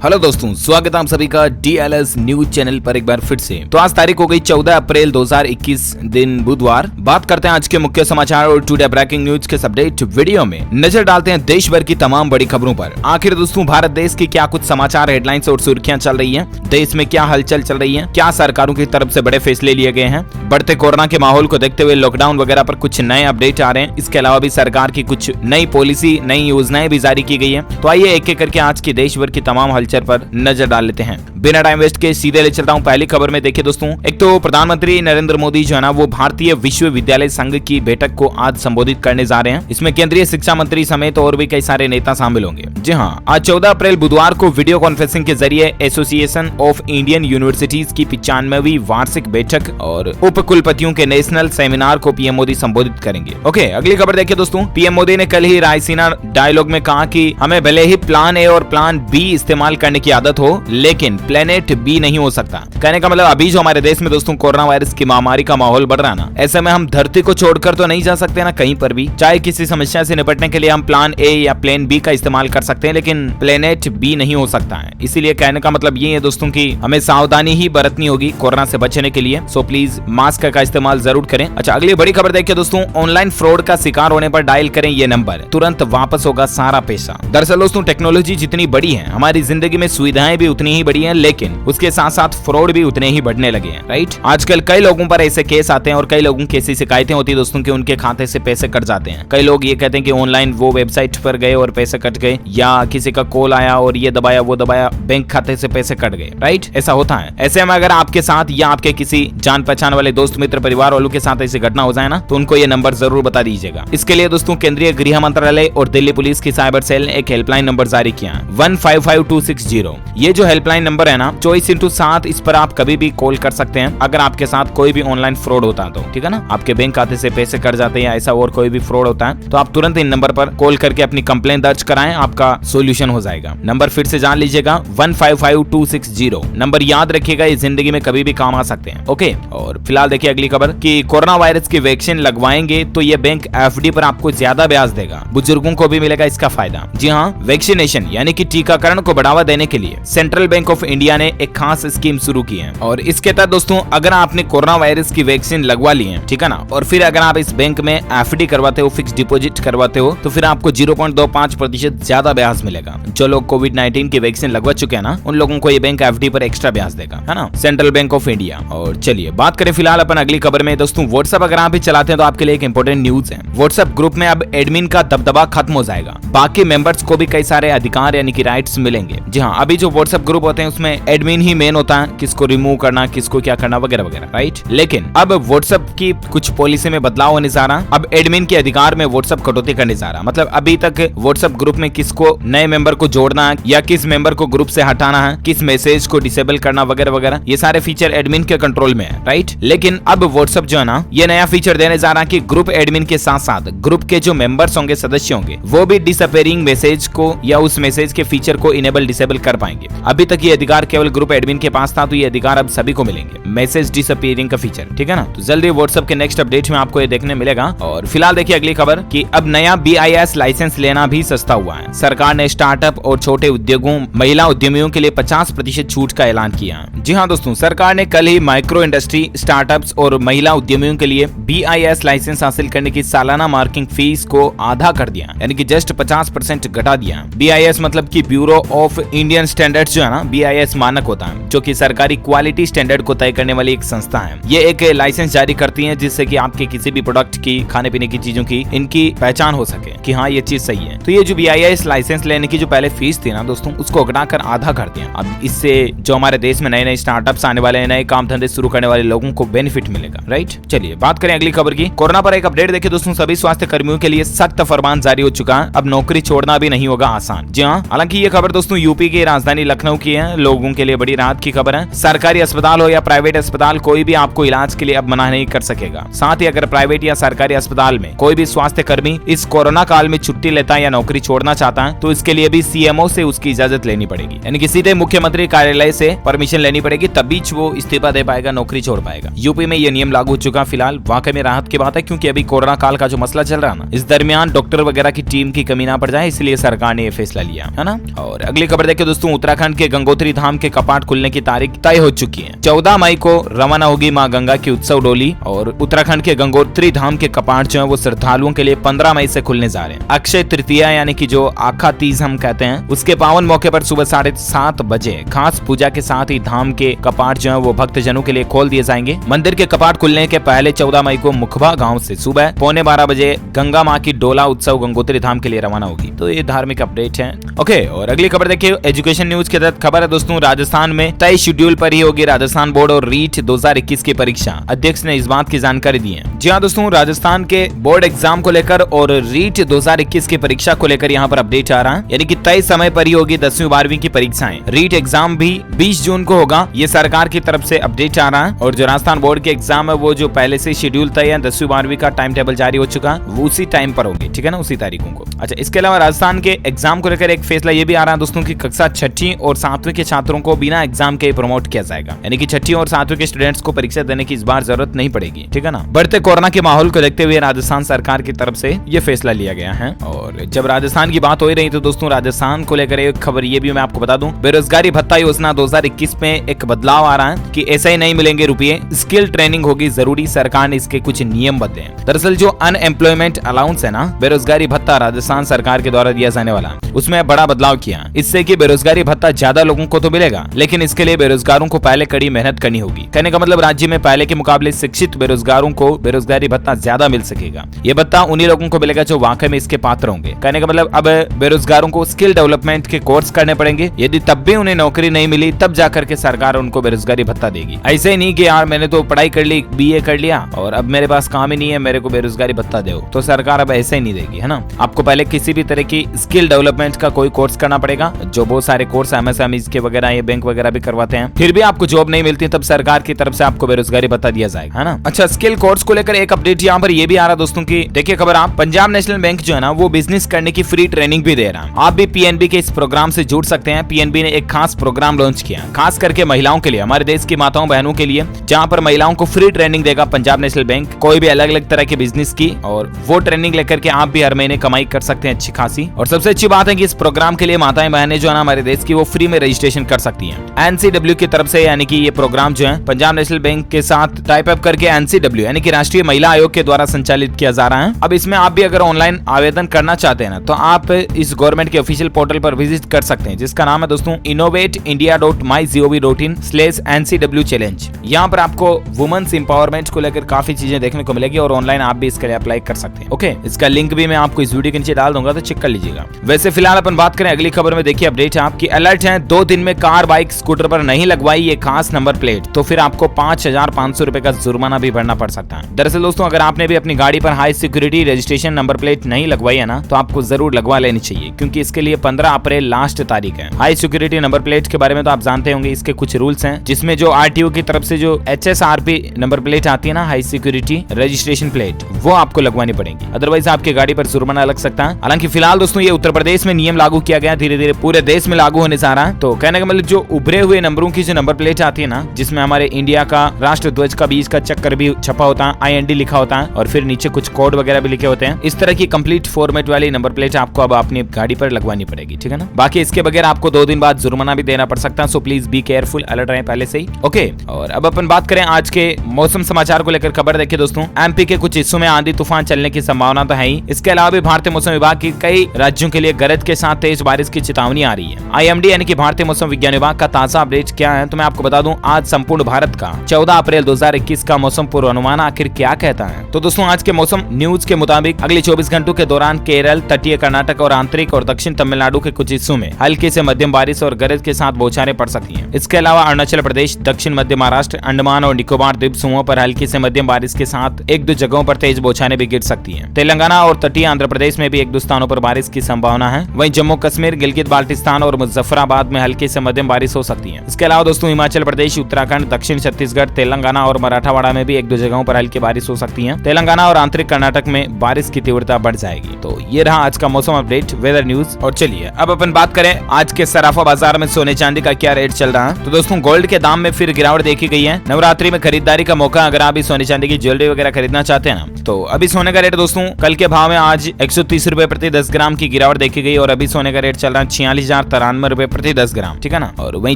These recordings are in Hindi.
हेलो दोस्तों, स्वागत है आप सभी का DLS न्यूज चैनल पर एक बार फिर से। तो आज तारीख हो गई 14 अप्रैल 2021 दिन बुधवार। बात करते हैं आज के मुख्य समाचार और टुडे ब्रेकिंग न्यूज के अपडेट वीडियो में नजर डालते हैं देश भर की तमाम बड़ी खबरों पर। आखिर दोस्तों भारत देश की क्या कुछ समाचार हेडलाइंस और सुर्खियां चल रही है, देश में क्या हलचल चल रही है, क्या सरकारों की तरफ से बड़े फैसले लिए गए हैं, बढ़ते कोरोना के माहौल को देखते हुए लॉकडाउन वगैरह पर कुछ नए अपडेट आ रहे हैं। इसके अलावा भी सरकार की कुछ नई पॉलिसी, नई योजनाएं भी जारी की गई है। तो आइए एक एक करके आज की देश भर की तमाम हलचल पर नजर डाल लेते हैं। बिना टाइम वेस्ट के सीधे ले चलता हूं पहली खबर में। देखिए दोस्तों, एक तो प्रधानमंत्री नरेंद्र मोदी जो है ना, वो भारतीय विश्वविद्यालय संघ की बैठक को आज संबोधित करने जा रहे हैं। इसमें केंद्रीय शिक्षा मंत्री समेत और भी कई सारे नेता शामिल होंगे। जी हां, आज 14 अप्रैल बुधवार को वीडियो कॉन्फ्रेंसिंग के जरिए एसोसिएशन ऑफ इंडियन यूनिवर्सिटीज की 95वीं वार्षिक बैठक और उप कुलपतियों के नेशनल सेमिनार को पीएम मोदी संबोधित करेंगे। ओके, अगली खबर देखिए दोस्तों, पीएम मोदी ने कल ही रायसीना डायलॉग में कहा कि हमें भले ही प्लान ए और प्लान बी इस्तेमाल करने की आदत हो, लेकिन प्लेनेट बी नहीं हो सकता। कहने का मतलब अभी जो हमारे देश में दोस्तों कोरोना वायरस की महामारी का माहौल बढ़ रहा है ना, ऐसे में हम धरती को छोड़कर तो नहीं जा सकते ना कहीं पर भी। चाहे किसी समस्या से निपटने के लिए हम प्लान ए या प्लान बी का इस्तेमाल कर सकते हैं, लेकिन प्लेनेट बी नहीं हो सकता है। इसीलिए कहने का मतलब ये है दोस्तों कि हमें सावधानी ही बरतनी होगी कोरोना से बचने के लिए। सो प्लीज मास्क का इस्तेमाल जरूर करें। अच्छा, अगली बड़ी खबर देखिए दोस्तों, ऑनलाइन फ्रॉड का शिकार होने पर डायल करें ये नंबर, तुरंत वापस होगा सारा पैसा। दरअसल दोस्तों टेक्नोलॉजी जितनी बड़ी है, हमारी जिंदगी में सुविधाएं भी उतनी ही बड़ी हैं, लेकिन उसके साथ साथ फ्रॉड भी उतने ही बढ़ने लगे हैं। राइट, आजकल कई लोगों पर ऐसे केस आते हैं और कई लोगों की ऐसी शिकायतें होती है दोस्तों कि उनके खाते से पैसे कट जाते हैं। कई लोग ये कहते हैं कि ऑनलाइन वो वेबसाइट पर गए और पैसे कट गए, या किसी का कॉल आया और ये दबाया वो दबाया, बैंक खाते से पैसे कट गए। राइट, ऐसा होता है। ऐसे में अगर आपके साथ या आपके किसी जान पहचान वाले दोस्त मित्र परिवार वालों के साथ ऐसी घटना हो जाए ना, तो उनको ये नंबर जरूर बता दीजिएगा। इसके लिए दोस्तों केंद्रीय गृह मंत्रालय और दिल्ली पुलिस की साइबर सेल ने एक हेल्पलाइन नंबर जारी किया है, 155260। ये जो हेल्पलाइन नंबर है ना 24/7, इस पर आप कभी भी कॉल कर सकते हैं अगर आपके साथ कोई भी ऑनलाइन फ्रॉड होता है तो। ठीक है ना, आपके बैंक खाते से पैसे कट जाते हैं या ऐसा और कोई भी फ्रॉड होता है, तो आप तुरंत इन नंबर पर कॉल करके अपनी कंप्लेंट दर्ज कराएं, आपका सोल्यूशन हो जाएगा। नंबर फिर से जान लीजिएगा, 155260। नंबर याद रखिएगा, ये जिंदगी में कभी भी काम आ सकते हैं। ओके, और फिलहाल देखिए अगली खबर कि कोरोना वायरस की वैक्सीन लगवाएंगे तो ये बैंक FD पर आपको ज्यादा ब्याज देगा, बुजुर्गों को भी मिलेगा इसका फायदा। जी हाँ, वैक्सीनेशन यानी कि टीकाकरण को बढ़ावा देने के लिए सेंट्रल बैंक ऑफ इंडिया ने एक खास स्कीम शुरू की है। और इसके तहत दोस्तों अगर आपने कोरोना वायरस की वैक्सीन लगवा ली है, ठीक है ना, और फिर अगर आप इस बैंक में FD करवाते हो, फिक्स डिपॉजिट करवाते हो, तो फिर आपको 0.25% ज्यादा ब्याज मिलेगा। जो लोग कोविड-19 की वैक्सीन लगवा चुके हैं ना, उन लोगों को ये बैंक FD पर एक्स्ट्रा ब्याज देगा, है ना, सेंट्रल बैंक ऑफ इंडिया। और चलिए बात करें फिलहाल अपन अगली खबर में दोस्तों, व्हाट्सएप अगर आप भी चलाते हैं तो आपके लिए एक इंपॉर्टेंट न्यूज है। व्हाट्सएप ग्रुप में अब एडमिन का दबदबा खत्म हो जाएगा, बाकी मेंबर्स को भी कई सारे अधिकार यानी कि राइट्स मिलेंगे। जी हाँ, अभी जो व्हाट्सएप ग्रुप होते हैं उसमें एडमिन ही मेन होता है, किसको रिमूव करना, किसको क्या करना वगैरह वगैरह। राइट, लेकिन अब व्हाट्सएप की कुछ पॉलिसी में बदलाव होने जा रहा। अब एडमिन के अधिकार में व्हाट्सएप कटौती करने जा रहा। मतलब अभी तक व्हाट्सएप ग्रुप में किसको नए मेंबर को जोड़ना है या किस मेंबर को ग्रुप से हटाना है, किस मैसेज को डिसेबल करना वगैरह वगैरह, ये सारे फीचर एडमिन के कंट्रोल में है। राइट, लेकिन अब व्हाट्सएप जो है ना, ये नया फीचर देने जा रहा है कि ग्रुप एडमिन के साथ साथ ग्रुप के जो मेंबर्स होंगे, सदस्य होंगे, वो भी डिसअपेयरिंग मैसेज को या उस मैसेज के फीचर को इनेबल डिसेबल कर पाएंगे। अभी तक ये अधिकार केवल ग्रुप एडमिन के पास था, तो ये अधिकार अब सभी को मिलेंगे, मैसेज डिसअपेयरिंग का फीचर। ठीक है ना, तो जल्दी व्हाट्सएप के नेक्स्ट अपडेट में आपको ये देखने मिलेगा। और फिलहाल देखिए अगली खबर कि अब नया BIS लाइसेंस लेना भी सस्ता हुआ है। सरकार ने स्टार्टअप और छोटे उद्योगों, महिला उद्यमियों के लिए 50% छूट का ऐलान किया। जी हाँ दोस्तों, सरकार ने कल ही माइक्रो इंडस्ट्री, स्टार्टअप्स और महिला उद्यमियों के लिए BIS लाइसेंस हासिल करने की सालाना मार्किंग फीस को आधा कर दिया, यानी कि जस्ट 50% घटा दिया। BIS मतलब कि ब्यूरो ऑफ इंडियन स्टैंडर्ड्स जो है ना, BIS मानक होता है, जो कि सरकारी क्वालिटी स्टैंडर्ड को तय करने वाली एक संस्था है। ये एक लाइसेंस जारी करती है जिससे कि आपके किसी भी प्रोडक्ट की, खाने पीने की चीजों की, इनकी पहचान हो सके कि हाँ ये चीज सही है। तो ये जो BIS लाइसेंस लेने की जो पहले फीस थी ना दोस्तों, उसको घटाकर आधा कर दिया। अब इससे जो हमारे देश में नए नए स्टार्टअप्स आने वाले हैं, नए काम धंधे शुरू करने वाले लोगों को बेनिफिट मिलेगा। राइट, चलिए बात करें अगली खबर की। कोरोना पर एक अपडेट देखिए दोस्तों, सभी स्वास्थ्य कर्मियों के लिए सख्त फरमान जारी हो चुका है। अब नौकरी छोड़ना भी नहीं होगा आसान। जी हाँ, हालांकि ये खबर दोस्तों यूपी की राजधानी लखनऊ की है, लोगों के लिए बड़ी राहत की खबर है। सरकारी अस्पताल हो या प्राइवेट अस्पताल, कोई भी आपको इलाज के लिए अब मना नहीं कर सकेगा। साथ ही अगर प्राइवेट या सरकारी अस्पताल में कोई भी स्वास्थ्य कर्मी इस कोरोना काल में छुट्टी लेता है या नौकरी छोड़ना चाहता है, तो इसके लिए भी CMO से उसकी इजाजत लेनी पड़ेगी, यानी कि सीधे मुख्यमंत्री कार्यालय से परमिशन लेनी पड़ेगी, तभी वो इस्तीफा दे पाएगा, नौकरी छोड़ पाएगा। यूपी में ये नियम लागू हो चुका। फिलहाल वाकई में राहत की बात है, क्योंकि अभी कोरोना काल का जो मसला चल रहा है ना, इस दरमियान डॉक्टर वगैरह की टीम की कमी ना पड़ जाए, इसलिए सरकार ने ये फैसला लिया है ना। और अगली खबर देखें दोस्तों, उत्तराखंड के गंगोत्री धाम के कपाट खुलने की तारीख तय हो चुकी है। 14 मई को रवाना होगी मां गंगा की उत्सव डोली और उत्तराखंड के गंगोत्री धाम के कपाट जो है वो श्रद्धालुओं के लिए 15 मई से खुलने जा रहे हैं। अक्षय तृतीया यानी कि जो आखा तीज हम कहते हैं, उसके पावन मौके पर सुबह 7:30 बजे खास पूजा के साथ ही धाम के कपाट जो है वो भक्तजनों के लिए खोल दिए जाएंगे। मंदिर के कपाट खुलने के पहले 14 मई को मुखबा गांव से सुबह 11:15 बजे गंगा मां की डोला उत्सव गंगोत्री धाम के लिए रवाना होगी। तो ये धार्मिक अपडेट है। ओके, और अगली खबर देखिए, एजुकेशन न्यूज के तहत खबर है दोस्तों, राजस्थान में तय शेड्यूल पर ही होगी राजस्थान बोर्ड और रीट 2021 की परीक्षा। अध्यक्ष ने इस बात की जानकारी दी है। जी हाँ दोस्तों, राजस्थान के बोर्ड एग्जाम को लेकर और रीट 2021 की परीक्षा को लेकर यहाँ पर अपडेट आ रहा है, यानी कि तय समय पर ही होगी 10वीं 12वीं की परीक्षाएं। रीट एग्जाम भी 20 जून को होगा, ये सरकार की तरफ से अपडेट आ रहा है। और जो राजस्थान बोर्ड के एग्जाम है वो जो पहले से शेड्यूल तय है, 10वीं 12वीं का टाइम टेबल जारी हो चुका, वो उसी टाइम पर होगी, ठीक है ना, उसी तारीखों को। अच्छा, इसके अलावा राजस्थान के एग्जाम को लेकर एक फैसला ये भी आ रहा है दोस्तों की कक्षा 6वीं और 7वीं के छात्रों को बिना एग्जाम के प्रमोट किया जाएगा, यानी कि 6वीं और 7वीं के स्टूडेंट्स को परीक्षा देने की इस बार जरूरत नहीं पड़ेगी, ठीक है ना। बढ़ते कोरोना के माहौल को देखते हुए राजस्थान सरकार की तरफ से ये फैसला लिया गया है। और जब राजस्थान की बात हो ही रही तो दोस्तों, राजस्थान को लेकर एक खबर ये भी मैं आपको बता दूं, बेरोजगारी भत्ता योजना 2021 में एक बदलाव आ रहा है कि ऐसे ही नहीं मिलेंगे रुपये, स्किल ट्रेनिंग होगी जरूरी। सरकार ने इसके कुछ नियम बदले हैं। दरअसल जो अनएम्प्लॉयमेंट अलाउंस है ना, बेरोजगारी भत्ता राजस्थान सरकार के द्वारा दिया जाने वाला, उसमें बड़ा बदलाव किया। इससे कि बेरोजगारी भत्ता ज्यादा लोगों को तो मिलेगा, लेकिन इसके लिए बेरोजगारों को पहले कड़ी मेहनत करनी होगी। कहने का मतलब राज्य में पहले के मुकाबले शिक्षित बेरोजगारों को बेरोजगारी भत्ता ज्यादा मिल सकेगा। ये भत्ता उन्हीं लोगों को मिलेगा जो वाकई में इसके पात्र होंगे। कहने का मतलब अब बेरोजगारों को स्किल डेवलपमेंट के कोर्स करने पड़ेंगे। यदि तब भी उन्हें नौकरी नहीं मिली, तब जाकर के सरकार उनको बेरोजगारी भत्ता देगी। ऐसे ही नहीं कि यार मैंने तो पढ़ाई कर ली, BA कर लिया और अब मेरे पास काम ही नहीं है, मेरे को बेरोजगारी भत्ता दो, तो सरकार अब ऐसे ही नहीं देगी, है ना। आपको पहले किसी भी तरह की स्किल डेवलपमेंट का कोई कोर्स करना पड़ेगा, जो बहुत सारे कोर्स MSME के वगैरह ये बैंक वगैरह भी करवाते हैं। फिर भी आपको जॉब नहीं मिलती, तब सरकार की तरफ से आपको बेरोजगारी भत्ता दिया जाएगा, है ना। अच्छा, स्किल कोर्स को लेकर एक अपडेट यहाँ पर ये भी आ रहा दोस्तों की, देखिए खबर आप, पंजाब नेशनल बैंक जो है ना वो बिजनेस करने की फ्री ट्रेनिंग भी दे रहा है। आप भी PNB के इस प्रोग्राम से जुड़ सकते हैं। PNB ने एक खास प्रोग्राम लॉन्च किया, खास करके महिलाओं के लिए, हमारे देश की माताओं बहनों के लिए, जहाँ पर महिलाओं को फ्री ट्रेनिंग देगा पंजाब नेशनल बैंक, कोई भी अलग अलग तरह के बिजनेस की, और वो ट्रेनिंग लेकर के आप भी हर महीने कमाई कर सकते हैं अच्छी खासी। और सबसे अच्छी बात है कि इस प्रोग्राम के लिए माताएं बहनें जो है ना हमारे देश की, वो फ्री में रजिस्ट्रेशन कर सकती हैं NCW की तरफ से, यानी कि ये प्रोग्राम जो है पंजाब नेशनल बैंक के साथ टाइप अप करके NCW यानी कि राष्ट्रीय महिला आयोग के द्वारा संचालित किया जा रहा है। अब इसमें आप भी अगर ऑनलाइन आवेदन करना चाहते हैं ना, तो आप इस गवर्नमेंट के ऑफिशियल पोर्टल पर विजिट कर सकते हैं, जिसका नाम है दोस्तों innovateindia.mygov.in/NCW चैलेंज। यहाँ पर आपको वुमेन्स एम्पावरमेंट को लेकर काफी चीजें देखने को मिलेगी और ऑनलाइन आप भी इसके लिए अप्लाई कर सकते हैं। ओके, इसका लिंक भी मैं आपको इस वीडियो के नीचे डाल दूंगा, तो चेक कर लीजिएगा। वैसे फिलहाल अपन बात करें अगली खबर में, देखिए अपडेट है आपकी, अलर्ट है, 2 दिन में कार बाइक स्कूटर पर नहीं लगवाई ये खास नंबर प्लेट, तो फिर आपको 5500 रुपए का जुर्माना भी भरना पड़ सकता है। दरअसल दोस्तों, अगर आपने भी अपनी गाड़ी पर high security registration number plate नहीं लगवाई है ना, तो आपको जरूर लगवा लेनी चाहिए, क्योंकि इसके लिए 15 अप्रैल लास्ट तारीख है। हाई सिक्योरिटी नंबर प्लेट के बारे में तो आप जानते होंगे, इसके कुछ रूल्स हैं, जिसमें जो RTO की तरफ से जो HSRP नंबर प्लेट आती है ना, हाई सिक्योरिटी रजिस्ट्रेशन प्लेट, वो आपको लगवानी पड़ेगी, अदरवाइज आपकी गाड़ी पर जुर्माना लग सकता है। हालांकि फिलहाल दोस्तों ये उत्तर प्रदेश में नियम लागू किया गया, धीरे धीरे पूरे देश में लागू होने जा रहा है। तो कहने का मतलब जो उभरे हुए नंबरों की जो नंबर प्लेट आती है ना, जिसमें हमारे इंडिया का राष्ट्र ध्वज का बीच का चक्कर भी छपा होता है, IND लिखा होता है, और फिर नीचे कुछ कोड वगैरह भी लिखे होते हैं, इस तरह की कंप्लीट फॉर्मेट वाली नंबर प्लेट आपको अब अपनी गाड़ी पर लगवानी पड़ेगी, ठीक है ना। बाकी इसके बगैर आपको 2 दिन बाद जुर्माना भी देना पड़ सकता है, so please be careful, alert रहें पहले से ही। ओके, और अब अपन बात करें आज के मौसम समाचार को लेकर खबर। देखिए दोस्तों, MP के कुछ हिस्सों में आंधी तूफान चलने की संभावना तो है ही, इसके अलावा भी भारतीय मौसम विभाग की कई राज्यों के लिए गरज के साथ तेज बारिश की चेतावनी आ रही है। IMD यानी कि भारतीय मौसम विज्ञान विभाग का ताजा अपडेट क्या है, तो मैं आपको बता दूं, आज संपूर्ण भारत का 14 अप्रैल 2021 का मौसम पूर्वानुमान आखिर क्या कहता है। तो दोस्तों, आज के मौसम न्यूज के मुताबिक अगले 24 घंटों के दौरान केरल, तटीय कर्नाटक और आंतरिक और दक्षिण तमिलनाडु के कुछ हिस्सों में हल्की से मध्यम बारिश और गरज के साथ बौछारें पड़ सकती हैं। इसके अलावा अरुणाचल प्रदेश, दक्षिण मध्य महाराष्ट्र, अंडमान और निकोबार द्वीप समूहों पर हल्की से मध्यम बारिश के साथ 1-2 जगहों पर तेज बौछारें भी गिर सकती हैं। तेलंगाना और तटीय आंध्र प्रदेश में भी 1-2 स्थानों पर बारिश की संभावना है। वहीं जम्मू कश्मीर, गिलगित बाल्टिस्तान और मुजफ्फराबाद में हल्की से मध्यम बारिश हो सकती है। इसके अलावा दोस्तों, हिमाचल प्रदेश, उत्तराखंड, दक्षिण छत्तीसगढ़, तेलंगाना और मराठावाड़ा में भी 1-2 जगहों पर हल्की बारिश हो सकती है। तेलंगाना और आंतरिक कर्नाटक में बारिश की तीव्रता बढ़ जाएगी। तो ये रहा आज का मौसम अपडेट, वेदर न्यूज। और चलिए अब अपन बात करें आज के सराफा बाजार में सोने चांदी का क्या रेट चल रहा है। तो दोस्तों, गोल्ड के दाम में फिर गिरावट देखी गई है। नवरात्रि में खरीदारी का मौका, अगर आप सोने चांदी की ज्वेलरी वगैरह खरीदना चाहते हैं ना, तो अभी सोने का रेट दोस्तों कल के भाव में आज 130 रुपए प्रति 10 ग्राम की गिरावट देखी गई और अभी सोने का रेट चल रहा है 46,000 ₹1,093 प्रति 10 ग्राम, ठीक है ना। और वहीं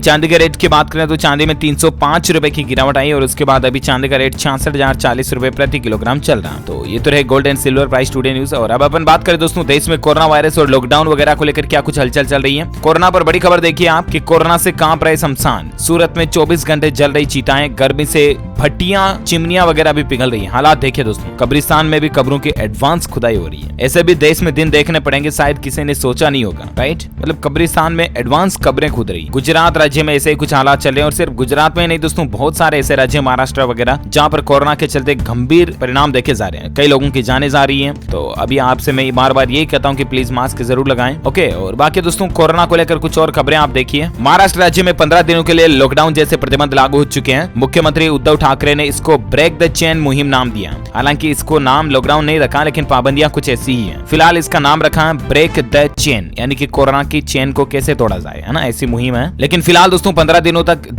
चांदी के रेट की बात करें तो चांदी में 305 रुपए की गिरावट आई और उसके बाद अभी चांदी का रेट 66,040 रुपए प्रति किलोग्राम चल रहा। तो ये तो रहे gold and silver price today news. और अब अपन बात करें दोस्तों देश में कोरोना वायरस और लॉकडाउन वगैरह को लेकर क्या कुछ हलचल चल रही है। कोरोना पर बड़ी खबर देखिए आप कि कोरोना से कांप रहे शमशान, सूरत में 24 घंटे जल रही चिताएं, गर्मी से भट्टियां चिमनियां वगैरह भी पिघल रही है। हालात देखिए दोस्तों, कब्रिस्तान में भी कब्रों की एडवांस खुदाई हो रही है। ऐसे भी देश में दिन देखने पड़ेंगे, शायद किसी ने सोचा नहीं होगा, राइट। मतलब कब्रिस्तान में एडवांस कब्रें खुद रही। गुजरात राज्य में ऐसे ही कुछ हालात चल रहे हैं और सिर्फ गुजरात में नहीं दोस्तों, बहुत सारे ऐसे राज्य, महाराष्ट्र वगैरह, जहां पर कोरोना के चलते गंभीर परिणाम देखे जा रहे हैं। कई लोगों की जाने जा रही है। तो अभी आपसे मैं बार बार यही कहता हूँ कि प्लीज मास्क जरूर लगाएं, ओके। और बाकी दोस्तों कोरोना को लेकर कुछ और खबरें आप देखिए। महाराष्ट्र राज्य में 15 दिनों के लिए लॉकडाउन जैसे प्रतिबंध लागू हो चुके हैं। मुख्यमंत्री उद्धव ठाकरे ने इसको ब्रेक द चेन मुहिम नाम दिया। हालांकि इसको नाम लॉकडाउन नहीं रखा, लेकिन पाबंदियां कुछ ऐसी ही हैं। फिलहाल इसका नाम रखा है ब्रेक द चेन, यानी कि कोरोना की चेन को कैसे तोड़ा जाए, है ना, ऐसी मुहिम है। लेकिन फिलहाल दोस्तों 15 दिनों तक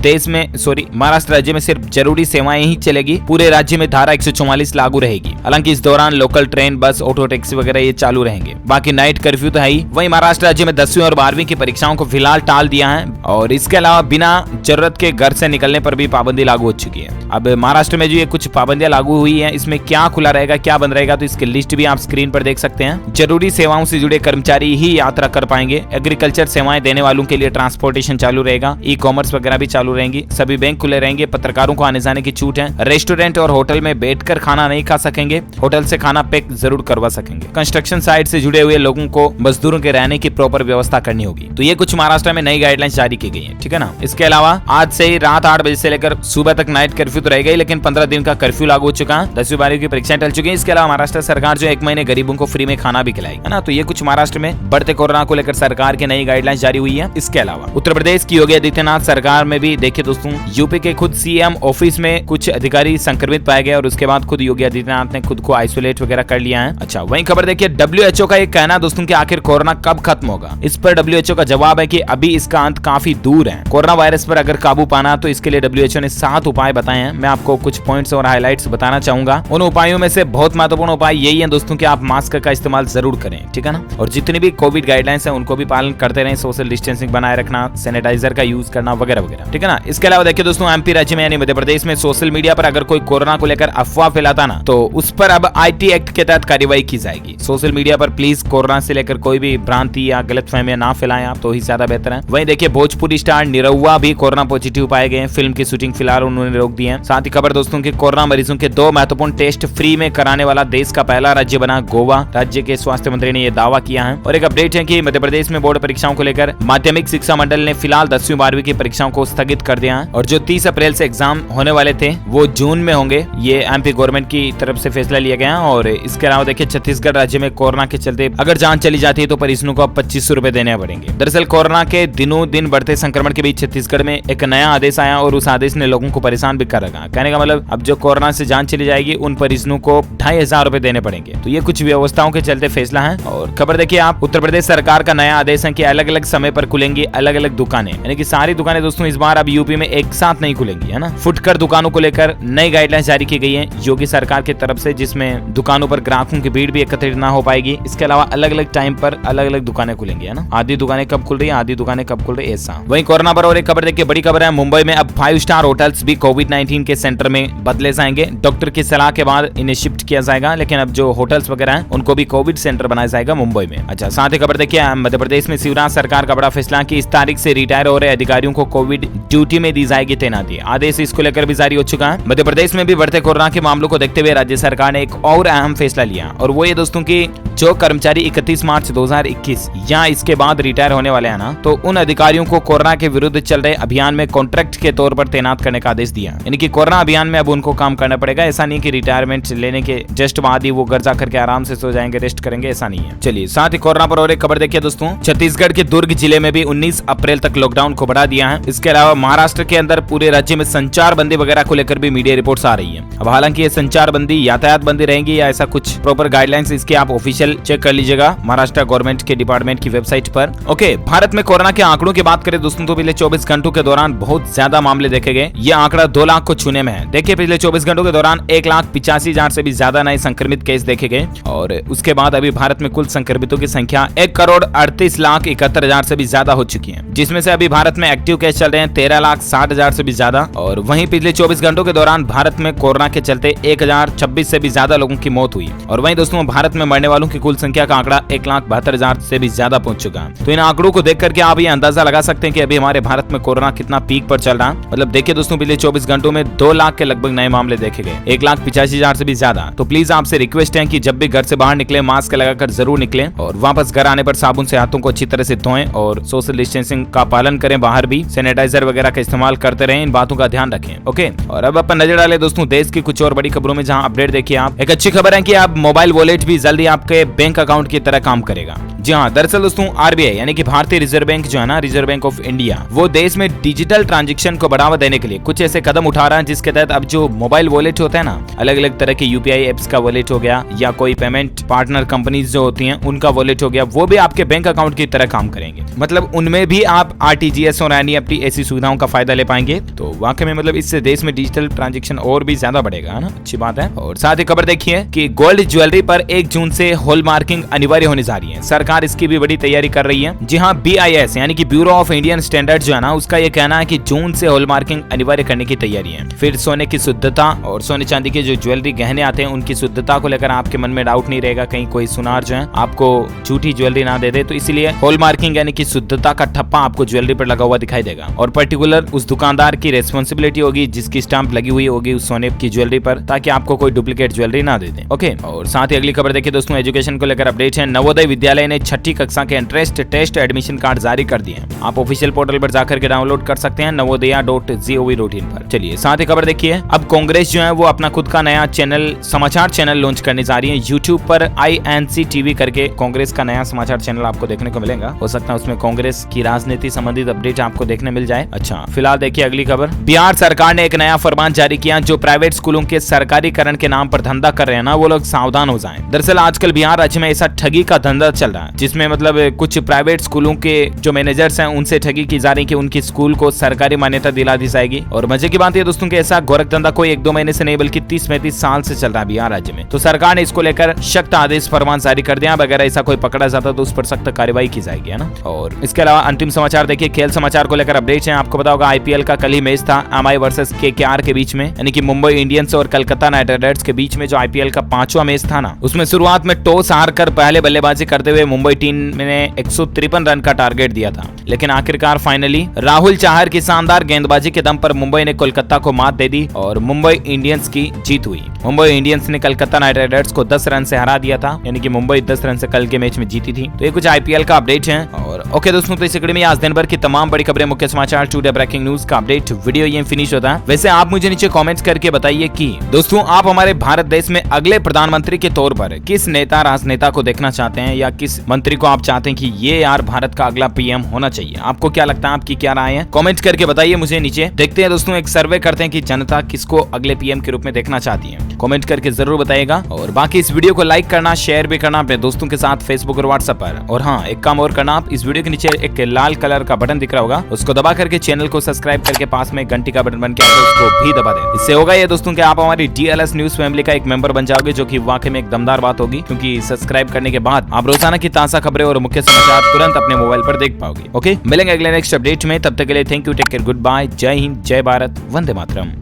महाराष्ट्र राज्य में सिर्फ जरूरी सेवाएं ही चलेगी। पूरे राज्य में धारा 144 लागू रहेगी। हालांकि इस दौरान लोकल ट्रेन, बस, ऑटो टैक्सी वगैरह ये चालू रहेंगे। बाकी नाइट कर्फ्यू तो है ही। वहीं महाराष्ट्र राज्य में 10वीं और 12वीं की परीक्षाओं को फिलहाल टाल दिया है और इसके अलावा बिना जरूरत के घर से निकलने पर भी पाबंदी लागू हो चुकी है। अब महाराष्ट्र में जो ये कुछ पाबंदियां लागू हुई है, इसमें क्या खुला रहेगा, क्या बंद रहेगा, तो इसकी लिस्ट भी आप स्क्रीन पर देख सकते हैं। जरूरी सेवाओं से जुड़े कर्मचारी ही यात्रा कर पाएंगे। एग्रीकल्चर सेवाएं देने वालों के लिए ट्रांसपोर्टेशन चालू रहेगा। ई कॉमर्स वगैरह भी चालू रहेंगी। सभी बैंक खुले रहेंगे। पत्रकारों को आने जाने की छूट है। रेस्टोरेंट और होटल में बैठकर खाना नहीं खा सकेंगे, होटल से खाना पैक जरूर करवा सकेंगे। कंस्ट्रक्शन साइट से जुड़े हुए लोगों को मजदूरों के रहने की प्रॉपर व्यवस्था करनी होगी। तो ये कुछ महाराष्ट्र में नई गाइडलाइंस जारी की गई है, ठीक है ना। इसके अलावा आज से ही रात 8 बजे से लेकर सुबह तक नाइट कर्फ्यू तो रहेगा ही, लेकिन 15 दिन का कर्फ्यू लागू हो चुका है। 10वीं 12वीं की परीक्षाएं टल चुकी है। इसके अलावा महाराष्ट्र सरकार जो 1 महीने गरीबों को फ्री में खाना भी खिलाएगी, है ना। तो ये कुछ महाराष्ट्र में बढ़ते कोरोना को लेकर सरकार की नई गाइडलाइंस जारी हुई है। इसके अलावा उत्तर प्रदेश की योगी आदित्यनाथ सरकार में भी देखिए दोस्तों, यूपी के खुद सीएम ऑफिस में कुछ अधिकारी संक्रमित पाए गए और उसके बाद खुद योगी आदित्यनाथ ने खुद को आइसोलेट वगैरह कर लिया है। अच्छा, वहीं खबर देखिए WHO का एक कहना दोस्तों कि आखिर कोरोना कब खत्म होगा। इस पर WHO का जवाब है कि अभी इसका अंत काफी दूर है। कोरोना वायरस पर अगर काबू पाना तो इसके लिए WHO ने 7 उपाय बताए हैं। मैं आपको कुछ पॉइंट्स और हाइलाइट्स बताना चाहूंगा। उन उपायों में से बहुत महत्वपूर्ण उपाय यही है दोस्तों कि आप मास्क का इस्तेमाल जरूर करें, ठीक है ना। और जितनी भी कोविड गाइडलाइंस है उनको भी पालन करते रहें। सोशल डिस्टेंसिंग बनाए रखना, सैनिटाइजर का यूज करना वगैरह वगैरह, ठीक है ना। इसके अलावा देखिए दोस्तों, MP राज्य में यानी मध्य प्रदेश में सोशल मीडिया पर अगर कोई कोरोना को लेकर अफवाह फैलाता ना, तो उस पर अब IT एक्ट के तहत कार्रवाई की जाएगी। सोशल मीडिया पर प्लीज कोरोना से लेकर कोई भी भ्रांति या गलतफहमियां ना फैलाएं आप, तो ही ज्यादा बेहतर है। वहीं देखिए भोजपुरी स्टार निरहुआ भी कोरोना पॉजिटिव पाए गए। फिल्म की शूटिंग फिलहाल उन्होंने रोक दी है। साथ ही खबर दोस्तों की कोरोना मरीजों के 2 महत्वपूर्ण टेस्ट फ्री में कराने वाला देश का पहला राज्य बना गोवा। राज्य के स्वास्थ्य मंत्री ने यह दावा किया है। और एक अपडेट है कि मध्य प्रदेश में बोर्ड परीक्षाओं को लेकर माध्यमिक शिक्षा मंडल ने फिलहाल 10वीं 12वीं की परीक्षाओं को स्थगित कर दिया है और जो 30 अप्रैल से एग्जाम होने वाले थे वो जून में होंगे। ये MP गवर्नमेंट की तरफ से फैसला लिया गया। और इसके अलावा देखिए छत्तीसगढ़ राज्य में कोरोना के चलते अगर जान चली जाती है तो परिजनों को 2500 रुपए देने पड़ेंगे। दरअसल कोरोना के दिनों दिन बढ़ते संक्रमण के बीच छत्तीसगढ़ में एक नया आदेश आया और उस आदेश ने लोगों को परेशान भी कर रखा। कहने का मतलब अब जो कोरोना से जान चली जाएगी उन परिजनों को 2500 रुपए देने पड़ेंगे। तो ये कुछ व्यवस्थाओं के चलते फैसला है। और खबर देखिए आप, उत्तर प्रदेश सरकार का नया आदेश है कि अलग अलग समय पर खुलेंगी अलग अलग दुकानें, यानी कि सारी दुकानें दोस्तों इस बार अब यूपी में एक साथ नहीं खुलेंगी, है ना। फुटकर दुकानों को लेकर नई गाइडलाइंस जारी की गई है योगी सरकार की तरफ से, जिसमें दुकानों पर ग्राहकों की भीड़ भी एकत्रित ना हो पाएगी। इसके अलावा अलग अलग टाइम पर अलग अलग दुकानें खुलेंगी, है ना। आधी दुकानें कब खुल रही है, आधी दुकानें कब खुल रही है, ऐसा। वहीं कोरोना पर और एक खबर देखिए, बड़ी खबर है, मुंबई में अब 5 स्टार होटल्स भी कोविड-19 के सेंटर में बदले जाएंगे। डॉक्टर की सलाह के बाद इन्हें शिफ्ट किया जाएगा, लेकिन अब जो होटल्स वगैरह हैं उनको भी कोविड सेंटर बनाया जाएगा मुंबई में। अच्छा, साथ ही खबर देखिए मध्य प्रदेश में शिवराज सरकार का बड़ा फैसला कि इस तारीख से रिटायर हो रहे अधिकारियों को कोविड ड्यूटी में दी जाएगी तैनाती। आदेश इसको लेकर भी जारी हो चुका है। मध्य प्रदेश में भी बढ़ते कोरोना के मामलों को देखते हुए राज्य सरकार ने एक और अहम फैसला लिया और वो ये दोस्तों की जो कर्मचारी 31 मार्च 2021 या इसके बाद रिटायर होने वाले हैं ना, तो उन अधिकारियों को कोरोना के विरुद्ध चल रहे अभियान में कॉन्ट्रैक्ट के तौर पर तैनात करने का आदेश दिया। यानी कि कोरोना अभियान में अब उनको काम करना पड़ेगा। ऐसा नहीं कि रिटायरमेंट लेने के जस्ट बाद ही वो घर जाकर के आराम से सो जाएंगे, रेस्ट करेंगे, ऐसा नहीं है। चलिए साथ ही कोरोना पर और एक खबर देखिए दोस्तों, छत्तीसगढ़ के दुर्ग जिले में भी 19 अप्रैल तक लॉकडाउन को बढ़ा दिया है। इसके अलावा महाराष्ट्र के अंदर पूरे राज्य में संचार बंदी वगैरह को लेकर भी मीडिया रिपोर्ट्स आ रही है। अब हालांकि ये संचार बंदी यातायात बंदी रहेंगी या ऐसा कुछ प्रॉपर गाइडलाइंस, इसके आप ऑफिशियल चेक कर लीजिएगा महाराष्ट्र गवर्नमेंट के डिपार्टमेंट की वेबसाइट पर। ओके, भारत में कोरोना के आंकड़ों की बात करें दोस्तों तो पिछले 24 घंटों के दौरान बहुत ज्यादा मामले देखे गए। ये आंकड़ा 2 लाख को छूने में है। देखिए पिछले 24 घंटों के दौरान 1,85,000 से भी ज्यादा नए संक्रमित केस देखे गए और उसके बाद अभी भारत में कुल संक्रमितों की संख्या 1,38,31,000 1,75,000 से भी ज्यादा हो चुकी है, जिसमें से अभी भारत में एक्टिव केस चल रहे हैं 13,60,000 से भी ज्यादा। और वहीं पिछले 24 घंटों के दौरान भारत में कोरोना के चलते 1,026 से भी ज्यादा लोगों की मौत हुई। और वहीं दोस्तों भारत में मरने वालों की कुल संख्या का आंकड़ा 1,72,000 से भी ज्यादा पहुंच चुका है। तो इन आंकड़ों को देख करके आप ये अंदाजा लगा सकते हैं कि अभी हमारे भारत में कोरोना कितना पीक पर चल रहा है। मतलब देखिए दोस्तों, पिछले 24 घंटों में 2 लाख के लगभग नए मामले देखे गए, 1,85,000 से भी ज्यादा। तो प्लीज आपसे रिक्वेस्ट है कि जब भी घर से बाहर निकले मास्क लगाकर जरूर निकलें और वापस घर आने पर साबुन से हाथों को अच्छी तरह से धोएं और सोशल डिस्टेंसिंग का पालन करें। बाहर भी सैनिटाइजर वगैरह का इस्तेमाल करते रहें, इन बातों का ध्यान रखें। ओके, और अब अपन नजर डालें दोस्तों देश की कुछ और बड़ी खबरों में, जहां अपडेट देखिए आप। एक अच्छी खबर है कि अब मोबाइल वॉलेट भी जल्दी आपके बैंक अकाउंट की तरह काम करेगा। जी हाँ, दरअसल दोस्तों आरबीआई यानी कि भारतीय रिजर्व बैंक जो है ना, रिजर्व बैंक ऑफ इंडिया, वो देश में डिजिटल ट्रांजैक्शन को बढ़ावा देने के लिए कुछ ऐसे कदम उठा रहा है जिसके तहत अब जो मोबाइल वॉलेट होता है ना, अलग अलग तरह के यूपीआई एप्स का वॉलेट हो गया या कोई पेमेंट पार्टनर कंपनीज जो होती हैं उनका वॉलेट हो गया, वो भी आपके बैंक अकाउंट की तरह काम करेंगे। मतलब उनमें भी आप आरटीजीएस और एनईएफटी ऐसी सुविधाओं का फायदा ले पाएंगे। तो वाकई में मतलब इससे देश में डिजिटल ट्रांजैक्शन और भी ज्यादा बढ़ेगा, है ना, अच्छी बात है। और साथ ही खबर देखिए कि गोल्ड ज्वेलरी पर 1 जून से हॉलमार्किंग अनिवार्य होने जा रही है। सरकार इसकी भी बड़ी तैयारी कर रही है। जी हाँ, BIS यानी कि ब्यूरो ऑफ इंडियन स्टैंडर्ड जो है ना, उसका ये कहना है कि जून से हॉलमार्किंग अनिवार्य करने की तैयारी है। फिर सोने की शुद्धता और सोने चांदी के जो ज्वेलरी गहने आते हैं उनकी शुद्धता को लेकर आपके मन में डाउट नहीं रहेगा, कहीं कोई सुनार जो है आपको झूठी ज्वेलरी ना दे दे। तो इसीलिए हॉलमार्किंग यानी कि शुद्धता का ठप्पा आपको ज्वेलरी पर लगा हुआ दिखाई देगा और पर्टिकुलर उस दुकानदार की रेस्पॉन्सिबिलिटी होगी जिसकी स्टाम्प लगी हुई होगी उस सोने की ज्वेलरी पर, ताकि आपको कोई डुप्लीकेट ज्वेलरी ना दे दे। ओके, और साथ ही अगली खबर देखिए दोस्तों, एजुकेशन को लेकर अपडेट है। नवोदय विद्यालय ने 6ठी कक्षा के एंट्रेंस टेस्ट एडमिशन कार्ड जारी कर दिए हैं। आप ऑफिशियल पोर्टल पर जाकर के डाउनलोड कर सकते हैं navodaya.gov.in पर। चलिए साथ ही खबर देखिए, अब कांग्रेस जो है वो अपना खुद का नया चैनल, समाचार चैनल लॉन्च करने जा रही है। YouTube पर INC TV करके कांग्रेस का नया समाचार चैनल आपको देखने को मिलेगा। हो सकता है उसमें कांग्रेस की राजनीति संबंधित अपडेट आपको देखने मिल जाए। अच्छा, फिलहाल देखिए अगली खबर। बिहार सरकार ने एक नया फरमान जारी किया। जो प्राइवेट स्कूलों के सरकारीकरण के नाम पर धंधा कर रहे हैं ना, वो लोग सावधान हो जाएं। दरअसल आजकल बिहार राज्य में ऐसा ठगी का धंधा चल रहा है जिसमें मतलब कुछ प्राइवेट स्कूलों के जो मैनेजर्स हैं उनसे ठगी की जा रही कि उनकी स्कूल को सरकारी मान्यता दिला दी जाएगी। और मजे की बात है दोस्तों कि ऐसा गोरख धंधा कोई 1-2 महीने से नहीं बल्कि 30-35 साल से चल रहा है बिहार राज्य में। तो सरकार ने इसको लेकर सख्त आदेश फरमान जारी कर दिया। अगर ऐसा कोई पकड़ा जाता तो उस पर सख्त कार्रवाई की जाएगी, है ना। और इसके अलावा अंतिम समाचार देखिए, खेल समाचार को लेकर अपडेट है। आपको पता होगा IPL का कल ही मैच था MI वर्सेस KKR के बीच में, यानी कि मुंबई इंडियंस और कलकत्ता नाइट राइडर्स के बीच में जो IPL का 5वां मैच था ना, उसमें शुरुआत में टॉस हारकर पहले बल्लेबाजी करते हुए मुंबई टीम ने 153 रन का टारगेट दिया था, लेकिन आखिरकार फाइनली राहुल चाहर की शानदार गेंदबाजी के दम पर मुंबई ने कोलकाता को मात दे दी और मुंबई इंडियंस की जीत हुई। मुंबई इंडियंस ने कलकत्ता नाइट राइडर्स को 10 रन से हरा दिया था, यानी कि मुंबई 10 रन से कल के मैच में जीती थी। तो ये कुछ IPL का अपडेट है। और ओके दोस्तों, तो इस कड़ी में आज दिन भर की तमाम बड़ी खबरें, मुख्य समाचार, टुडे ब्रेकिंग न्यूज का अपडेट वीडियो ये फिनिश होता है। वैसे आप मुझे नीचे कमेंट्स करके बताइए कि दोस्तों आप हमारे भारत देश में अगले प्रधानमंत्री के तौर पर किस नेता, राजनेता को देखना चाहते हैं, या किस मंत्री को आप चाहते हैं कि ये यार भारत का अगला PM होना चाहिए। आपको क्या लगता है, आपकी क्या राय है, कमेंट करके बताइए मुझे नीचे। देखते हैं दोस्तों, एक सर्वे करते हैं कि जनता किसको अगले PM के रूप में देखना चाहती है। कमेंट करके जरूर बताइएगा। और बाकी इस वीडियो को लाइक करना, शेयर भी करना अपने दोस्तों के साथ फेसबुक और व्हाट्सएप पर। और हाँ, एक काम और करना, आप इस वीडियो के नीचे एक लाल कलर का बटन दिख रहा होगा, उसको दबा करके चैनल को सब्सक्राइब करके पास में घंटी का बटन बन के उसको भी दबा दें। इससे होगा ये दोस्तों कि आप हमारी DLS न्यूज फैमिली का एक मेंबर बन जाओगे, जो कि वाकई में एक दमदार बात होगी, क्योंकि सब्सक्राइब करने के बाद आप रोजाना की ताजा खबरें और मुख्य समाचार तुरंत अपने मोबाइल पर देख पाओगे। ओके, मिलेंगे अगले नेक्स्ट अपडेट में, तब तक के लिए thank you, take care, goodbye, जय हिंद, जय भारत, वंदे मातरम।